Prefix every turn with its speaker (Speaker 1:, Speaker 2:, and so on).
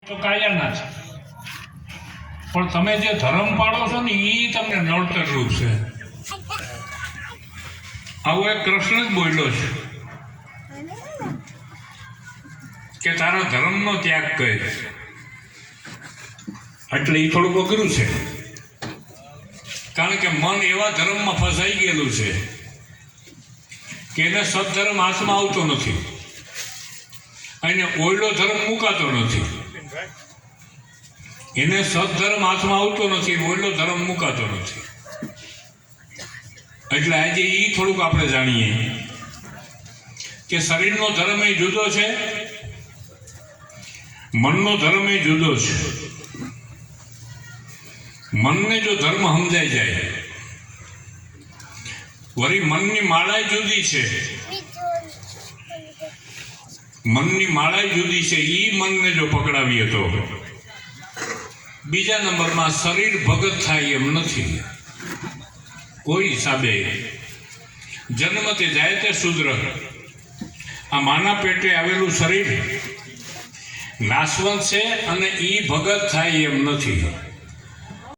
Speaker 1: તો કાયાના છે, પણ તમે જે ધર્મ પાળો છો ને એ તમને નડતર રૂપ છે. આવું એક કૃષ્ણ જ બોલ્યો છે કે તારા ધર્મનો ત્યાગ કરે, એટલે એ થોડુંક અઘરું છે. કારણ કે મન એવા ધર્મમાં ફસાઈ ગયેલું છે કે એને સદધર્મ હાથમાં આવતો નથી અને ઓયલો ધર્મ મુકાતો નથી. એને સદધર્મ હાથમાં આવતો નથી, ઓયલો ધર્મ મુકાતો નથી. એટલે આજે એ થોડુંક આપણે જાણીએ કે શરીરનો ધર્મ એ જુદો છે, મનનો ધર્મ એ જુદો છે. મનને જો ધર્મ સમજાઈ જાય, વળી મનની માળા જુદી છે, મનની માળા જુદી છે. એ મનને જો પકડાવીએ તો બીજા નંબરમાં શરીર ભગત થાય એમ નથી. કોઈ હિસાબે જન્મતે જાય તે શુદ્ર. આ માના પેટે આવેલું શરીર નાશવંત છે અને એ ભગત થાય એમ નથી.